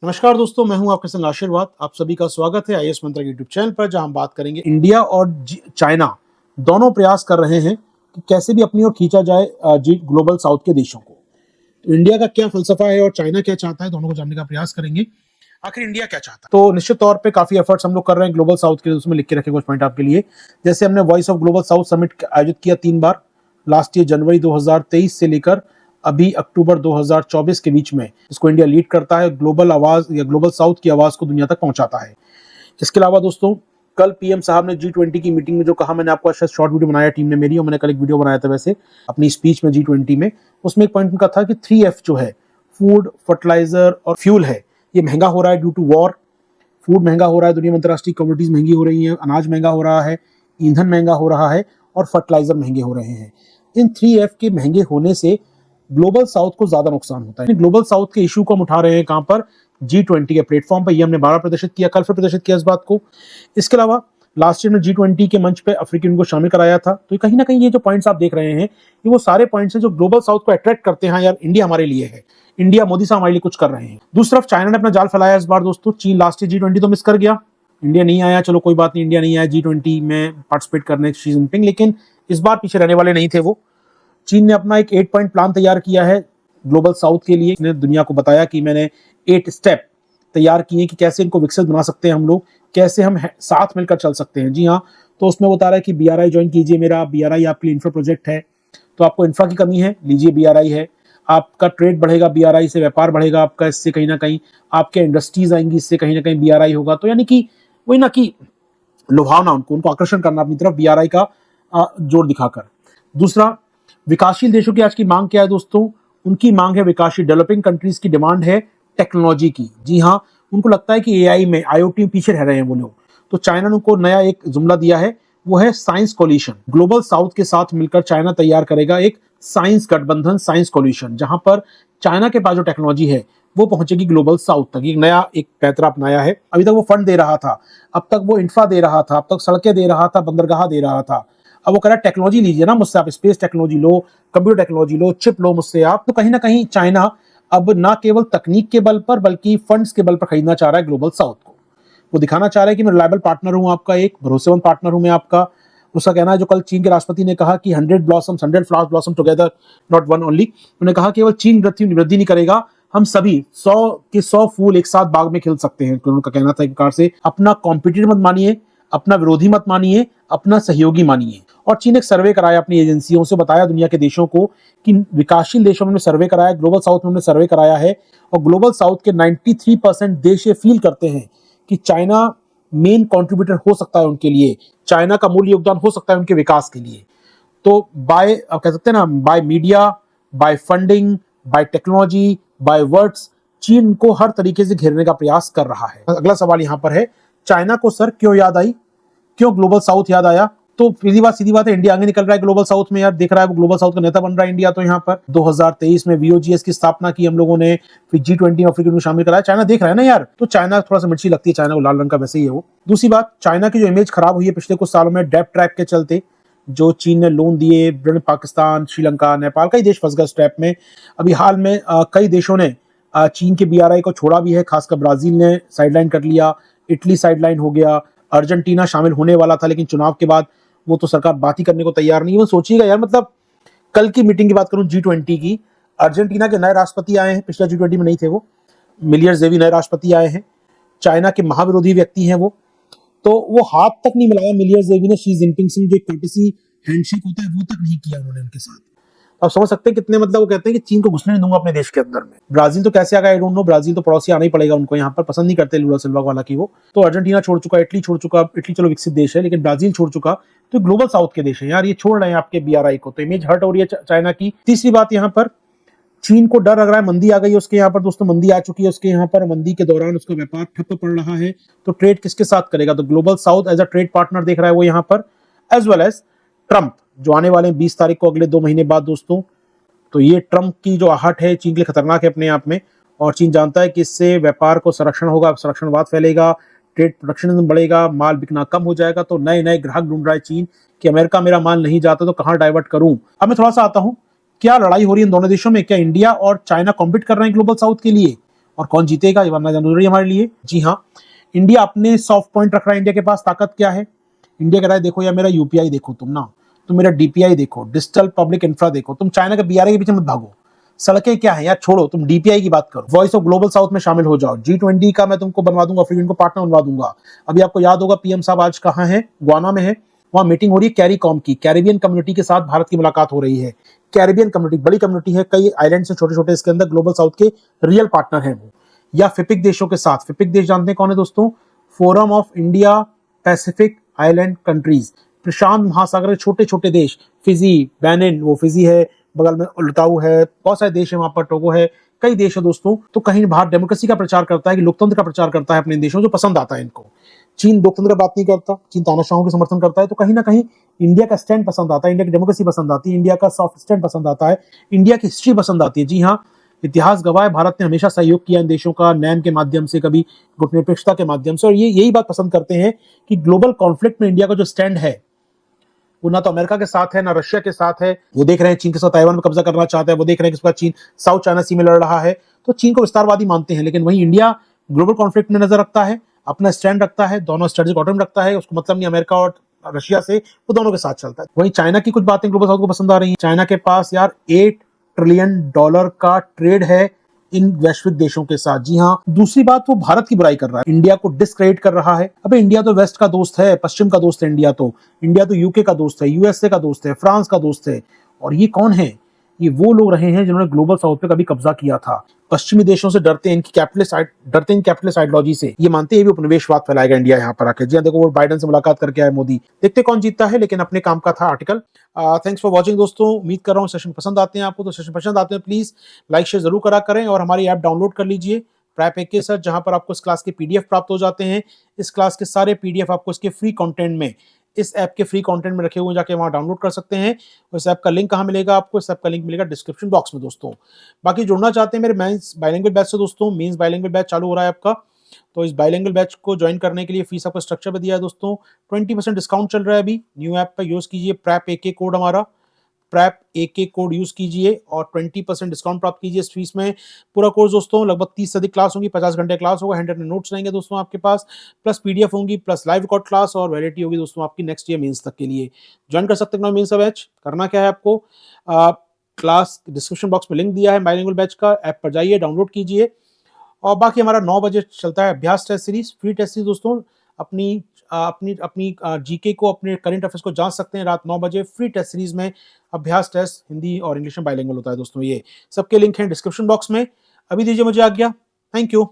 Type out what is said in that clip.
नमस्कार दोस्तों, मैं हूं आपके संग आशीर्वाद। आप सभी का स्वागत है आईएएस मंत्र यूट्यूब चैनल पर, जहां हम बात करेंगे इंडिया और चाइना दोनों प्रयास कर रहे हैं कि कैसे भी अपनी ओर खींचा जाए जी ग्लोबल साउथ के देशों को। तो इंडिया का क्या फलसफा है और चाइना क्या चाहता है, दोनों को जानने का प्रयास करेंगे। आखिर इंडिया क्या चाहता है? तो निश्चित तौर पे काफी एफर्ट्स हम लोग कर रहे हैं ग्लोबल साउथ के, उसमें लिख के रखे कुछ पॉइंट आपके लिए। जैसे हमने voice of global south summit आयोजित किया 3 बार, लास्ट ईयर जनवरी 2023 से लेकर अभी अक्टूबर 2024 के बीच में। इसको इंडिया लीड करता है, ग्लोबल आवाज या ग्लोबल साउथ की आवाज को दुनिया तक पहुंचाता है। इसके अलावा दोस्तों, कल पीएम साहब ने G20 की मीटिंग में जो कहा, मैंने आपको शायद शॉर्ट वीडियो बनाया टीम ने मेरी, और मैंने कल एक वीडियो बनाया था वैसे अपनी स्पीच में G20 में। उसमें एक पॉइंट उनका था कि 3F जो है, फूड, फर्टिलाइजर और फ्यूल है, ये महंगा हो रहा है ड्यू टू वॉर। फूड महंगा हो रहा है, दुनिया में अंतर्राष्ट्रीय कमोडिटीज महंगी हो रही हैं, अनाज महंगा हो रहा है, ईंधन महंगा हो रहा है और फर्टिलाइजर महंगे हो रहे हैं। इन 3F के महंगे होने से ग्लोबल साउथ को ज्यादा नुकसान होता है। ग्लोबल साउथ के इशू को हम उठा रहे हैं कहां पर? G20 के प्लेटफॉर्म पर। ये हमने 12 प्रदर्शित किया, कल फिर प्रदर्शित किया इस बात को। इसके अलावा लास्ट ईयर में G20 के मंच पे अफ्रीकी यूनियन को शामिल कराया था। तो कहीं ना कहीं ये जो पॉइंट्स आप देख रहे हैं, ये वो सारे पॉइंट्स हैं जो ग्लोबल साउथ को अट्रैक्ट करते हैं। यार इंडिया हमारे लिए है, इंडिया मोदी साहब हमारे लिए कुछ कर रहे हैं। दूसरी तरफ चाइना ने अपना जाल फैलाया इस बार दोस्तों। चीन लास्ट ईयर G20 तो मिस कर गया, इंडिया नहीं आया। चलो कोई बात नहीं, इंडिया नहीं आया G20 में पार्टिसिपेट करने शी जिनपिंग, लेकिन इस बार पीछे रहने वाले नहीं थे वो। चीन ने अपना एक 8 पॉइंट प्लान तैयार किया है ग्लोबल साउथ के लिए। इसने दुनिया को बताया कि मैंने 8 स्टेप तैयार किए कि कैसे इनको विकसित बना सकते हैं हम लोग, कैसे हम साथ मिलकर चल सकते हैं। जी हाँ, तो उसमें बता रहा है कि BRI ज्वाइन कीजिए मेरा। BRI आपके लिए इंफ्रा प्रोजेक्ट है, तो आपको इंफ्रा की कमी है, लीजिए BRI है। आपका ट्रेड बढ़ेगा BRI से, व्यापार बढ़ेगा आपका इससे, कहीं ना कहीं आपके इंडस्ट्रीज आएंगी इससे, कहीं ना कहीं BRI होगा। तो यानी कि वही ना कि लुभावना, उनको आकर्षण करना अपनी तरफ BRI का जोर दिखाकर। दूसरा, विकासशील देशों की आज की मांग क्या है दोस्तों? उनकी मांग है विकासशील डेवलपिंग कंट्रीज की डिमांड है टेक्नोलॉजी की। जी हाँ, उनको लगता है कि AI में, IoT में पीछे रह रहे हैं वो लोग। तो चाइना ने उनको नया एक जुमला दिया है, वो है साइंस कोलिशन। ग्लोबल साउथ के साथ मिलकर चाइना तैयार करेगा एक साइंस गठबंधन, साइंस कोलिशन, जहां पर चाइना के पास जो टेक्नोलॉजी है वो पहुंचेगी ग्लोबल साउथ तक। एक नया एक पैतरा अपनाया है। अभी तक वो फंड दे रहा था, अब तक वो इंफ्रा दे रहा था, अब तक सड़कें दे रहा था, बंदरगाह दे रहा था। अब वो कह रहा है टेक्नोलॉजी लीजिए ना मुझसे, आप स्पेस टेक्नोलॉजी लो, कंप्यूटर टेक्नोलॉजी लो, चिप लो मुझसे आप। तो कहीं ना कहीं चाइना अब ना केवल तकनीक के बल पर बल्कि फंड्स के बल पर खरीदना चाह रहा है ग्लोबल साउथ को। वो दिखाना चाह रहा है कि मैं रिलायबल पार्टनर हूं आपका, एक भरोसेमंद पार्टनर हूं मैं आपका। उसका कहना है, जो कल चीन के राष्ट्रपति ने कहा कि 100 flowers blossom together, not one only. उन्होंने कहा केवल चीन वृद्धि नहीं करेगा, हम सभी 100 के 100 फूल एक साथ बाग में खिल सकते हैं। उनका कहना था एक प्रकार से अपना कॉम्पिटिटर मत मानिए, अपना विरोधी मत मानिए, अपना सहयोगी मानिए। और चीन एक सर्वे कराया अपनी एजेंसियों से, बताया दुनिया के देशों को कि विकासशील देशों में सर्वे कराया, ग्लोबल साउथ में सर्वे कराया है, और ग्लोबल साउथ के 93% देश ये फील करते हैं कि चाइना मेन कंट्रीब्यूटर हो सकता है उनके लिए, चाइना का मूल योगदान हो सकता है उनके विकास के लिए। तो बाय, आप कह सकते हैं ना, by media, by funding, by technology, by words, चीन को हर तरीके से घेरने का प्रयास कर रहा है। अगला सवाल यहां पर है, चाइना को सर क्यों याद आई, क्यों ग्लोबल साउथ याद आया? तो सीधी बात है, इंडिया आगे निकल रहा है ग्लोबल साउथ में। यार देख रहा है वो ग्लोबल साउथ का नेता बन रहा है इंडिया। तो यहाँ पर 2023 में VOGS की स्थापना की हम लोगों ने, फिर G20 में अफ्रीका में शामिल कराया। चाइना देख रहा है ना यार, तो चाइना थोड़ा सा मिर्ची लगती है, चाइना को लाल रंग का वैसे ही है वो। दूसरी बात, चाइना की जो इमेज खराब हुई है पिछले कुछ सालों में डेब्ट ट्रैप के चलते, जो चीन ने लोन दिए, पाकिस्तान, श्रीलंका, नेपाल, कई देश फंस गए इस ट्रैप में। अभी हाल में कई देशों ने चीन के BRI को छोड़ा भी है, खासकर ब्राजील ने साइडलाइन कर लिया, इटली साइडलाइन हो गया, अर्जेंटीना शामिल होने वाला था लेकिन चुनाव के बाद वो तो सरकार बात ही करने को तैयार नहीं है। वो सोचिएगा यार, मतलब कल की मीटिंग की बात करूं G20 की, अर्जेंटीना के नए राष्ट्रपति आए हैं, पिछले G20 में नहीं थे वो, मिलियर ज़ेवी नए राष्ट्रपति आए हैं। चाइना के महाविरोधी व्यक्ति हैं वो, तो वो हाथ तक नहीं मिलाया मिलियर ज़ेवी ने शी जिनपिंग से, जो एक कर्टेसी हैंडशेक होता है वो तक नहीं किया उन्होंने उनके साथ। आप समझ सकते हैं कितने, मतलब वो कहते हैं कि चीन को घुसने नहीं दूंगा अपने देश के अंदर में। ब्राजील तो कैसे आ गया आई डोंट नो, ब्राजील तो पड़ोसी आना ही पड़ेगा उनको, यहाँ पर पसंद नहीं करते लूला सिल्वा वाला की वो। तो अर्जेंटीना छोड़ चुका, इटली छोड़ चुका, इटली चलो विकसित देश है लेकिन ब्राजील छोड़ चुका, तो ग्लोबल साउथ के देश है यार, ये छोड़ रहे हैं आपके BRI को, तो इमेज हर्ट हो रही है चाइना की। तीसरी बात, यहाँ पर चीन को डर लग रहा है, मंदी आ गई है उसके यहाँ पर दोस्तों, मंदी आ चुकी है उसके यहाँ पर, मंदी के दौरान उसका व्यापार ठप्प पड़ रहा है, तो ट्रेड किसके साथ करेगा? तो global South as a trade partner देख रहा है वो यहाँ पर, एज वेल एज ट्रंप जो आने वाले 20 तारीख को, अगले 2 महीने बाद दोस्तों। तो ये ट्रंप की जो आहट है चीन के लिए खतरनाक है अपने आप में, और चीन जानता है कि इससे व्यापार को संरक्षण होगा, संरक्षणवाद फैलेगा, ट्रेड प्रोटेक्शनिज्म बढ़ेगा, माल बिकना कम हो जाएगा। तो नए नए ग्राहक ढूंढ रहा है चीन कि अमेरिका मेरा माल नहीं जाता तो कहां डाइवर्ट करूं। अब मैं थोड़ा सा आता हूं, क्या लड़ाई हो रही है इन दोनों देशों में? क्या इंडिया और चाइना कॉम्पीट कर रहे हैं ग्लोबल साउथ के लिए? और कौन जीतेगा ये जानना जरूरी है हमारे लिए। जी हाँ, इंडिया अपने सॉफ्ट पॉइंट रख रहा है। इंडिया के पास ताकत क्या है? इंडिया कह रहा है देखो यार मेरा यूपीआई देखो तुम ना, तुम मेरा डीपीआई देखो, डिजिटल पब्लिक इंफ्रा देखो, तुम चाइना के बीआरए के पीछे मत भागो। सड़कें क्या है यार, छोड़ो, तुम डीपीआई की बात करो, वॉइस ऑफ ग्लोबल साउथ में शामिल हो जाओ, G20 का मैं तुमको बनवा दूंगा, फ्रीडम को पार्टनर बनवा दूंगा। अभी आपको याद होगा पीएम साहब आज कहाँ है? गुआना में है। वहां मीटिंग हो रही है कैरीकॉम की, कैरिबियन कम्युनिटी के साथ भारत की मुलाकात हो रही है। कैरिबियन कम्युनिटी बड़ी कम्युनिटी है, कई आइलैंड से छोटे छोटे, इसके अंदर ग्लोबल साउथ के रियल पार्टनर हैं वो। या फिपिक देशों के साथ, फिपिक देश जानते हैं कौन है दोस्तों? Forum of India Pacific island countries, प्रशांत महासागर के छोटे छोटे देश, फिजी, बेनिन, वो फिजी है, बगल में उल्टाऊ है, बहुत सारे देश है वहां पर, टोगो है, कई देश है दोस्तों। तो कहीं भारत डेमोक्रेसी का प्रचार करता है कि लोकतंत्र का प्रचार करता है अपने देशों, जो पसंद आता है इनको। चीन लोकतंत्र की बात नहीं करता, चीन तानाशाहों के समर्थन करता है। तो कहीं ना कहीं इंडिया का स्टैंड पसंद आता है, इंडिया की डेमोक्रेसी पसंद आती है, इंडिया का सॉफ्ट स्टैंड पसंद आता है, इंडिया की हिस्ट्री पसंद आती है। जी हाँ, इतिहास गवाह है, भारत ने हमेशा सहयोग किया इन देशों का, नैम के माध्यम से, कभी गुटनिरपेक्षता के माध्यम से, और ये यही बात पसंद करते हैं कि ग्लोबल कॉन्फ्लिक्ट में इंडिया का जो स्टैंड है वो ना तो अमेरिका के साथ है ना रशिया के साथ है। वो देख रहे हैं चीन के साथ ताइवान में कब्जा करना चाहता है, वो देख रहे हैं कि इसका चीन साउथ चाइना सी में लड़ रहा है, तो चीन को विस्तारवादी मानते हैं। लेकिन वहीं इंडिया ग्लोबल कॉन्फ्लिक्ट में नजर रखता है, अपना स्टैंड रखता है, दोनों स्ट्रेटेजिक ऑटोनॉमी रखता है, उसको मतलब नहीं अमेरिका और रशिया से, वो दोनों के साथ चलता है। वहीं चाइना की कुछ बातें ग्लोबल साउथ को पसंद आ रही है। चाइना के पास यार $8 ट्रिलियन का ट्रेड है इन वैश्विक देशों के साथ। जी हाँ, दूसरी बात, वो भारत की बुराई कर रहा है, इंडिया को डिस्क्रेडिट कर रहा है। अबे इंडिया तो वेस्ट का दोस्त है, पश्चिम का दोस्त है। इंडिया तो यूके का दोस्त है, यूएसए का दोस्त है, फ्रांस का दोस्त है। और ये कौन है? ये वो लोग रहे हैं जिन्होंने ग्लोबल साउथ पे कभी कब्जा किया था। पश्चिमी देशों से डरते हैं, इनकी कैपिटलिस्ट आइडियोलॉजी से। ये मानते हैं भी उपनिवेशवाद फैलाएगा इंडिया यहाँ पर आके। जी हाँ, देखो वो बाइडेन से मुलाकात करके आए मोदी, देखते कौन जीतता है, लेकिन अपने काम का था आर्टिकल। थैंक्स फॉर वॉचिंग दोस्तों, उम्मीद कर रहा हूँ सेशन पसंद आते हैं आपको। तो सेशन पसंद आते हैं प्लीज लाइक शेयर जरूर करा करें, और हमारी ऐप डाउनलोड कर लीजिए प्रैप एके सर, जहां पर आपको इस क्लास के पीडीएफ प्राप्त हो जाते हैं। इस क्लास के सारे पीडीएफ आपको इसके फ्री कंटेंट में, इस ऐप के फ्री कंटेंट में रखे हुए, जाके वहां डाउनलोड कर सकते हैं। इस ऐप का लिंक कहां मिलेगा आपको? इस ऐप का लिंक मिलेगा डिस्क्रिप्शन बॉक्स में दोस्तों। बाकी जुड़ना चाहते हैं मेरे मेंस बाइलिंगुअल बैच से दोस्तों, मींस बाइलिंगुअल बैच चालू हो रहा है आपका। तो इस बाइलिंगुअल बैच को ज्वाइन करने के लिए फीस आपको स्ट्रक्चर पे दिया है दोस्तों। 20% डिस्काउंट चल रहा है अभी, न्यू ऐप पे यूज कीजिए प्रैप एके कोड, हमारा प्रैप एके कोड यूज कीजिए और 20% डिस्काउंट प्राप्त कीजिए इस फीस में। पूरा कोर्स दोस्तों लगभग 30 से अधिक क्लास होंगी, 50 घंटे क्लास होगा, 100 नोट्स रहेंगे दोस्तों आपके पास, प्लस पीडीएफ होंगी, प्लस लाइव रिकॉर्ड क्लास, और वैलिडिटी होगी दोस्तों आपकी नेक्स्ट ईयर मेंस तक के लिए। ज्वाइन कर सकते हैं मेंस का बैच। करना क्या है आपको? क्लास डिस्क्रिप्शन बॉक्स में लिंक दिया है बाइलिंगुअल बैच का, ऐप पर जाइए, डाउनलोड कीजिए। और बाकी हमारा 9 बजे चलता है अभ्यास test series, free test series दोस्तों। अपनी अपनी जीके को, अपने करंट अफेयर्स को जांच सकते हैं रात 9 बजे फ्री टेस्ट सीरीज में। अभ्यास टेस्ट हिंदी और इंग्लिश में बाइलिंगुअल होता है दोस्तों। ये सबके लिंक हैं डिस्क्रिप्शन बॉक्स में। अभी दीजिए मुझे आज्ञा, थैंक यू।